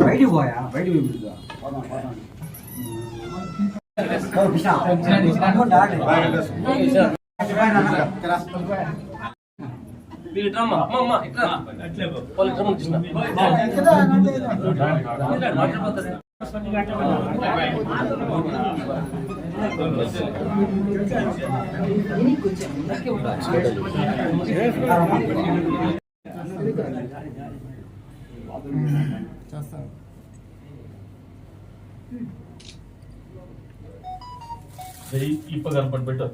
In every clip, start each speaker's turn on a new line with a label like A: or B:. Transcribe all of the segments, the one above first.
A: బయటికి పోయా బయటికి
B: ఇప్ప కనపడి పెట్టు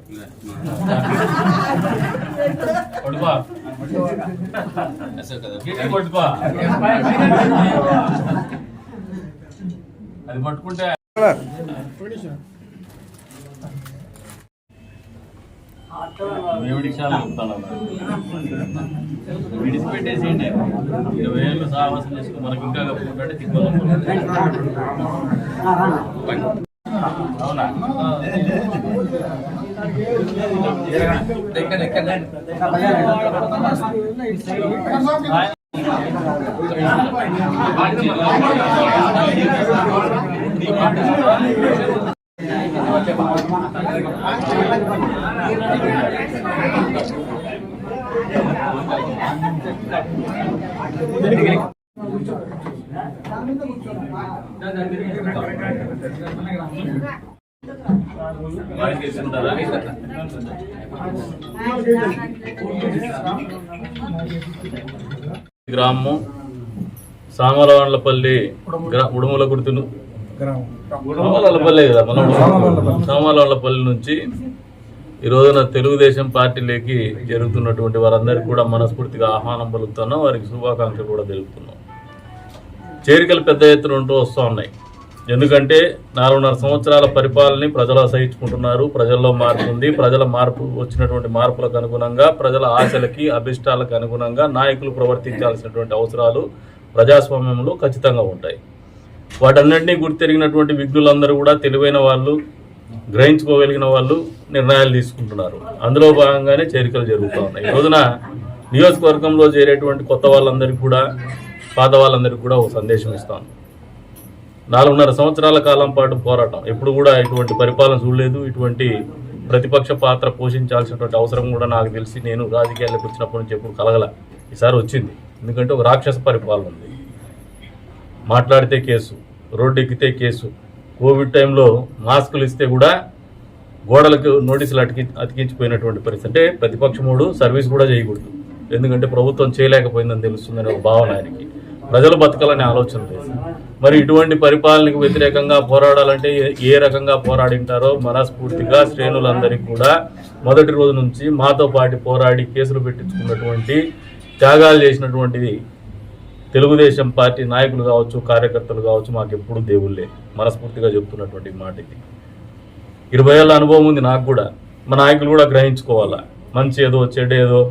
B: పడుకో పట్టుకో అది పట్టుకుంటే విడిచిపెట్టేసేయండి 20,000 సాహసం చేసుకుని మనకి ఇంకా కప్పుకుంటే తిప్పాలి అవునా గ్రామం సామలవాండ్లపల్లి ఉడుమల గుర్తును సామలవాండ్లపల్లి కదా మనం సామలవాండ్లపల్లి నుంచి ఈ రోజున తెలుగుదేశం పార్టీలోకి జరుగుతున్నటువంటి వారందరికీ కూడా మనస్ఫూర్తిగా ఆహ్వానం పలుకుతున్నాం, వారికి శుభాకాంక్షలు కూడా తెలుపుతున్నాం. చేరికలు పెద్ద ఎత్తున ఉంటూ వస్తూ ఉన్నాయి. ఎందుకంటే 4.5 సంవత్సరాల పరిపాలనని ప్రజలు అసహించుకుంటున్నారు. ప్రజల్లో మార్పు ఉంది. ప్రజల మార్పు వచ్చినటువంటి మార్పులకు అనుగుణంగా ప్రజల ఆశలకి అభిష్టాలకు అనుగుణంగా నాయకులు ప్రవర్తించాల్సినటువంటి అవసరాలు ప్రజాస్వామ్యంలో ఖచ్చితంగా ఉంటాయి. వాటన్నింటినీ గుర్తెరిగినటువంటి విఘ్నులందరూ కూడా తెలివైన వాళ్ళు, గ్రహించుకోగలిగిన వాళ్ళు నిర్ణయాలు తీసుకుంటున్నారు. అందులో భాగంగానే చేరికలు జరుగుతూ ఉన్నాయి. ఈ రోజున నియోజకవర్గంలో చేరేటువంటి కొత్త వాళ్ళందరికీ కూడా పాత వాళ్ళందరికీ కూడా ఒక సందేశం ఇస్తాను. 4.5 సంవత్సరాల కాలం పాటు పోరాటం, ఎప్పుడు కూడా ఇటువంటి పరిపాలన చూడలేదు. ఇటువంటి ప్రతిపక్ష పాత్ర పోషించాల్సినటువంటి అవసరం కూడా నాకు తెలిసి నేను రాజకీయాల్లోకి వచ్చినప్పటి నుంచి ఎప్పుడు కలగల. ఈసారి వచ్చింది. ఎందుకంటే ఒక రాక్షస పరిపాలన ఉంది. మాట్లాడితే కేసు, రోడ్డు ఎక్కితే కేసు, కోవిడ్ టైంలో మాస్కులు ఇస్తే కూడా గోడలకు నోటీసులు అతికించిపోయినటువంటి పరిస్థితి. అంటే ప్రతిపక్షముడు సర్వీస్ కూడా చేయకూడదు, ఎందుకంటే ప్రభుత్వం చేయలేకపోయిందని తెలుస్తుందని ఒక భావన ఆయనకి. ప్రజలు బతకాలనే ఆలోచన లేదు. మరి ఇటువంటి పరిపాలనకు వ్యతిరేకంగా పోరాడాలంటే ఏ రకంగా పోరాడింటారో మనస్ఫూర్తిగా శ్రేణులందరికీ కూడా మొదటి రోజు నుంచి మాతో పాటు పోరాడి కేసులు పెట్టించుకున్నటువంటి, త్యాగాలు చేసినటువంటిది తెలుగుదేశం పార్టీ నాయకులు కావచ్చు, కార్యకర్తలు కావచ్చు, మాకు ఎప్పుడు దేవుళ్ళే. మనస్ఫూర్తిగా చెప్తున్నటువంటి మాట ఇది. 20 ఏళ్ళ అనుభవం ఉంది నాకు కూడా. మా నాయకులు కూడా గ్రహించుకోవాలా. మంచి ఏదో చెడేదో,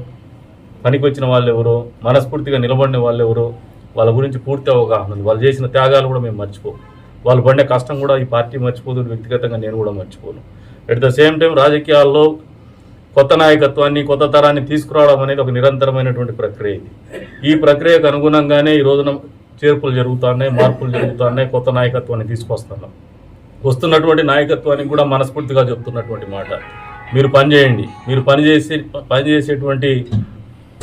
B: పనికి వచ్చిన వాళ్ళు ఎవరో, మనస్ఫూర్తిగా నిలబడిన వాళ్ళు ఎవరో, వాళ్ళ గురించి పూర్తి అవగాహన ఉంది. వాళ్ళు చేసిన త్యాగాలు కూడా మేము మర్చిపోము. వాళ్ళు పడిన కష్టం కూడా ఈ పార్టీ మర్చిపోదు, వ్యక్తిగతంగా నేను కూడా మర్చిపోను. అట్ ద సేమ్ టైం రాజకీయాల్లో కొత్త నాయకత్వాన్ని, కొత్త తరాన్ని తీసుకురావడం అనేది ఒక నిరంతరమైనటువంటి ప్రక్రియ. ఇది ఈ ప్రక్రియకు అనుగుణంగానే ఈ రోజున చేర్పులు జరుగుతున్నాయి, మార్పులు జరుగుతున్నాయి, కొత్త నాయకత్వాన్ని తీసుకొస్తున్నాం. వస్తున్నటువంటి నాయకత్వానికి కూడా మనస్ఫూర్తిగా చెప్తున్నటువంటి మాట, మీరు పనిచేయండి. మీరు పనిచేసేటువంటి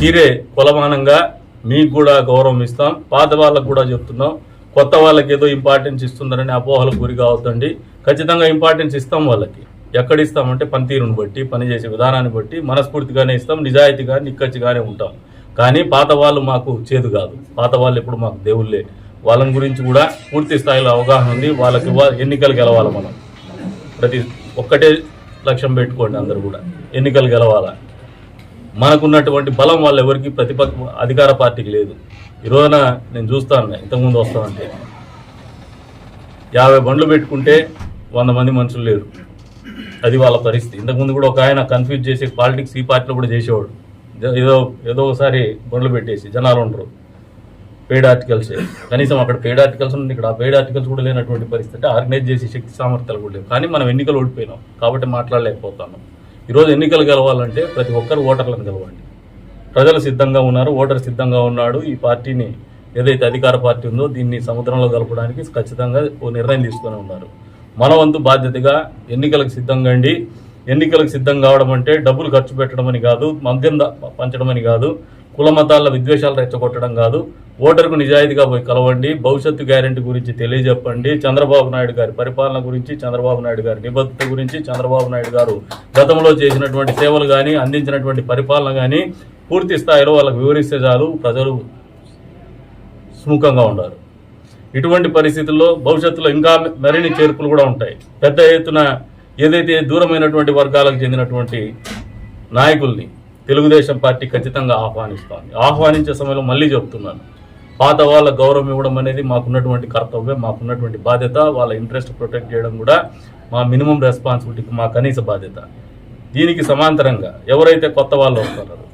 B: తీరే కొలమానంగా మీకు కూడా గౌరవం ఇస్తాం. పాత వాళ్ళకు కూడా చెప్తున్నాం, కొత్త వాళ్ళకి ఏదో ఇంపార్టెన్స్ ఇస్తుందని అపోహలకు గురి కావద్దండి. ఖచ్చితంగా ఇంపార్టెన్స్ ఇస్తాం. వాళ్ళకి ఎక్కడ ఇస్తామంటే పనితీరుని బట్టి, పనిచేసే విధానాన్ని బట్టి మనస్ఫూర్తిగానే ఇస్తాం, నిజాయితీగా నిక్కచ్చిగానే ఉంటాం. కానీ పాత వాళ్ళు మాకు చేదు కాదు. పాత వాళ్ళు ఎప్పుడు మాకు దేవుళ్ళే. వాళ్ళని గురించి కూడా పూర్తి స్థాయిలో అవగాహన ఉంది. వాళ్ళకి ఎన్నికలు గెలవాలి. మనం ప్రతి ఒక్కటే లక్ష్యం పెట్టుకోండి. అందరూ కూడా ఎన్నికలు గెలవాలా. మనకున్నటువంటి బలం వాళ్ళు ఎవరికి అధికార పార్టీకి లేదు. ఈ రోజున నేను చూస్తాను, ఇంతకుముందు వస్తామంటే 50 బండ్లు పెట్టుకుంటే 100 మంది మనుషులు లేరు. అది వాళ్ళ పరిస్థితి. ఇంతకుముందు కూడా ఒక ఆయన కన్ఫ్యూజ్ చేసి పాలిటిక్స్ ఈ పార్టీలో కూడా చేసేవాడు. ఏదో ఒకసారి బండ్లు పెట్టేసి జనాలు ఉండరు, పెయిడ్ ఆర్టికల్స్. కనీసం అక్కడ పెయిడ్ ఆర్టికల్స్ ఉంది, ఇక్కడ ఆ పెయిడ్ ఆర్టికల్స్ కూడా లేనటువంటి పరిస్థితి. ఆర్గనైజ్ చేసి శక్తి సామర్థ్యాలు కూడా లేవు. కానీ మనం ఎన్నికలు ఓడిపోయినాం కాబట్టి మాట్లాడలేకపోతున్నాం. ఈరోజు ఎన్నికలు గెలవాలంటే ప్రతి ఒక్కరు ఓటర్లను గెలవండి. ప్రజలు సిద్ధంగా ఉన్నారు, ఓటర్ సిద్ధంగా ఉన్నాడు. ఈ పార్టీని ఏదైతే అధికార పార్టీ ఉందో దీన్ని సముద్రంలో కలపడానికి ఖచ్చితంగా ఓ నిర్ణయం తీసుకొని ఉన్నారు. మన వంతు బాధ్యతగా ఎన్నికలకు సిద్ధంగా అండి. ఎన్నికలకు సిద్ధం కావడం అంటే డబ్బులు ఖర్చు పెట్టడం అని కాదు, మద్యం పంచడం అని కాదు, కుల మతాల విద్వేషాలు రెచ్చగొట్టడం కాదు. ఓటర్కు నిజాయితీగా పోయి కలవండి. భవిష్యత్తు గ్యారెంటీ గురించి తెలియజెప్పండి. చంద్రబాబు నాయుడు గారి పరిపాలన గురించి, చంద్రబాబు నాయుడు గారి నిబద్ధత గురించి, చంద్రబాబు నాయుడు గారు గతంలో చేసినటువంటి సేవలు కానీ, అందించినటువంటి పరిపాలన కానీ పూర్తి స్థాయిలో వాళ్ళకు వివరిస్తే చాలు, ప్రజలు సుముఖంగా ఉన్నారు. ఇటువంటి పరిస్థితుల్లో భవిష్యత్తులో ఇంకా మరిన్ని చేర్పులు కూడా ఉంటాయి. పెద్ద ఎత్తున ఏదైతే దూరమైనటువంటి వర్గాలకు చెందినటువంటి నాయకుల్ని తెలుగుదేశం పార్టీ ఖచ్చితంగా ఆహ్వానిస్తోంది. ఆహ్వానించే సమయంలో మళ్ళీ చెప్తున్నాను, పాత వాళ్ళ గౌరవం ఇవ్వడం అనేది మాకున్నటువంటి కర్తవ్యం, మాకున్నటువంటి బాధ్యత. వాళ్ళ ఇంట్రెస్ట్ ప్రొటెక్ట్ చేయడం కూడా మా మినిమం రెస్పాన్సిబిలిటీ, మా కనీస బాధ్యత. దీనికి సమాంతరంగా ఎవరైతే కొత్త వాళ్ళు వస్తున్నారో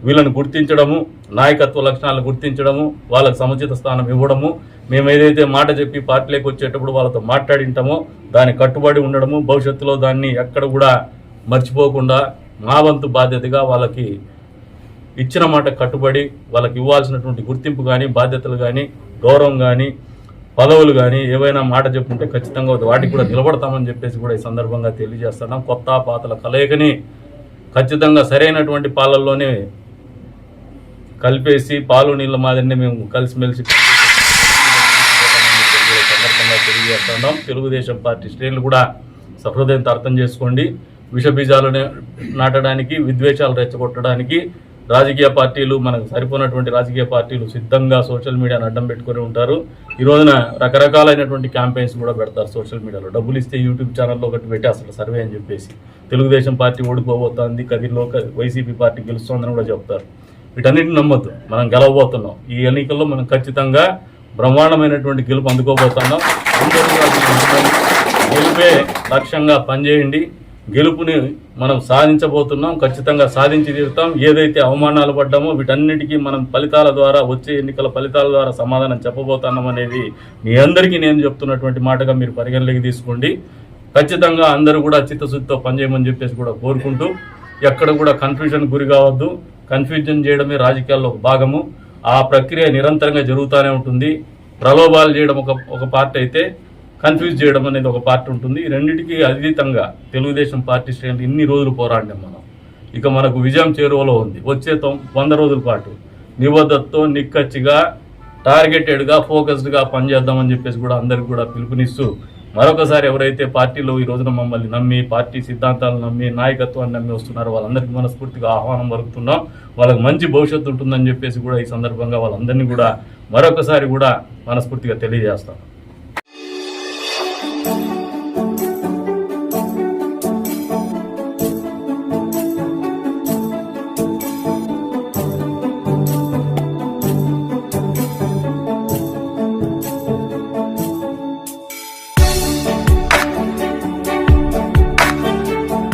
B: వీళ్ళని గుర్తించడము, నాయకత్వ లక్షణాలను గుర్తించడము, వాళ్ళకి సముచిత స్థానం ఇవ్వడము, మేము ఏదైతే మాట చెప్పి పార్టీలోకి వచ్చేటప్పుడు వాళ్ళతో మాట్లాడింటామో దానికి కట్టుబడి ఉండడము, భవిష్యత్తులో దాన్ని ఎక్కడ కూడా మర్చిపోకుండా మా వంతు బాధ్యతగా వాళ్ళకి ఇచ్చిన మాట కట్టుబడి వాళ్ళకి ఇవ్వాల్సినటువంటి గుర్తింపు కానీ, బాధ్యతలు కానీ, గౌరవం కానీ, పదవులు కానీ ఏవైనా మాట చెప్పుంటే ఖచ్చితంగా వాటికి కూడా నిలబడతామని చెప్పేసి కూడా ఈ సందర్భంగా తెలియజేస్తున్నాం. కొత్త పాతల కలయికని ఖచ్చితంగా సరైనటువంటి పాలల్లోనే కలిపేసి పాలు నీళ్ళ మాదిరిని మేము కలిసిమెలిసి సందర్భంగా తెలియజేస్తున్నాం. తెలుగుదేశం పార్టీ శ్రేణులు కూడా సహృదయంతో అర్థం చేసుకోండి. విషబీజాలు నాటడానికి, విద్వేషాలు రెచ్చగొట్టడానికి రాజకీయ పార్టీలు, మనకు సరిపోయినటువంటి రాజకీయ పార్టీలు సిద్ధంగా సోషల్ మీడియాను అడ్డం పెట్టుకొని ఉంటారు. ఈ రోజున రకరకాలైనటువంటి క్యాంపెయిన్స్ కూడా పెడతారు సోషల్ మీడియాలో. డబ్బులు ఇస్తే యూట్యూబ్ ఛానల్లో ఒకటి పెట్టి అసలు సర్వే అని చెప్పేసి తెలుగుదేశం పార్టీ ఓడిపోబోతోంది, కదిరిలో వైసీపీ పార్టీ గెలుస్తోందని కూడా చెప్తారు. వీటన్నిటిని నమ్మొద్దు. మనం గెలవబోతున్నాం. ఈ ఎన్నికల్లో మనం ఖచ్చితంగా బ్రహ్మాండమైనటువంటి గెలుపు అందుకోబోతున్నాం. గెలుపే లక్ష్యంగా పనిచేయండి. గెలుపుని మనం సాధించబోతున్నాం. ఖచ్చితంగా సాధించి తీరుతాం. ఏదైతే అవమానాలు పడ్డామో వీటన్నిటికీ మనం ఫలితాల ద్వారా, వచ్చే ఎన్నికల ఫలితాల ద్వారా సమాధానం చెప్పబోతున్నాం అనేది మీ అందరికీ నేను చెప్తున్నటువంటి మాటగా మీరు పరిగణలోకి తీసుకోండి. ఖచ్చితంగా అందరూ కూడా చిత్తశుద్ధితో పనిచేయమని చెప్పేసి కూడా కోరుకుంటూ, ఎక్కడ కూడా కన్ఫ్యూజన్ గురి కావద్దు. కన్ఫ్యూజన్ చేయడమే రాజకీయాల్లో ఒక భాగము. ఆ ప్రక్రియ నిరంతరంగా జరుగుతూనే ఉంటుంది. ప్రలోభాలు చేయడం ఒక పార్టీ అయితే, కన్ఫ్యూజ్ చేయడం అనేది ఒక పార్టీ ఉంటుంది. ఈ రెండింటికి అతీతంగా తెలుగుదేశం పార్టీ శ్రేణులు ఇన్ని రోజులు పోరాడినాం మనం. ఇక మనకు విజయం చేరువలో ఉంది. వచ్చే 100 రోజుల పాటు నిబద్ధతతో, నిక్కచ్చిగా, టార్గెటెడ్గా, ఫోకస్డ్గా పనిచేద్దామని చెప్పేసి కూడా అందరికి కూడా పిలుపునిస్తూ, మరొకసారి ఎవరైతే పార్టీలో ఈ రోజున మమ్మల్ని నమ్మి, పార్టీ సిద్ధాంతాలను నమ్మి, నాయకత్వాన్ని నమ్మి వస్తున్నారో వాళ్ళందరికీ మనస్ఫూర్తిగా ఆహ్వానం పలుకుతున్నాం. వాళ్ళకి మంచి భవిష్యత్తు ఉంటుందని చెప్పేసి కూడా ఈ సందర్భంగా వాళ్ళందరినీ కూడా మరొకసారి కూడా మనస్ఫూర్తిగా తెలియజేస్తాం.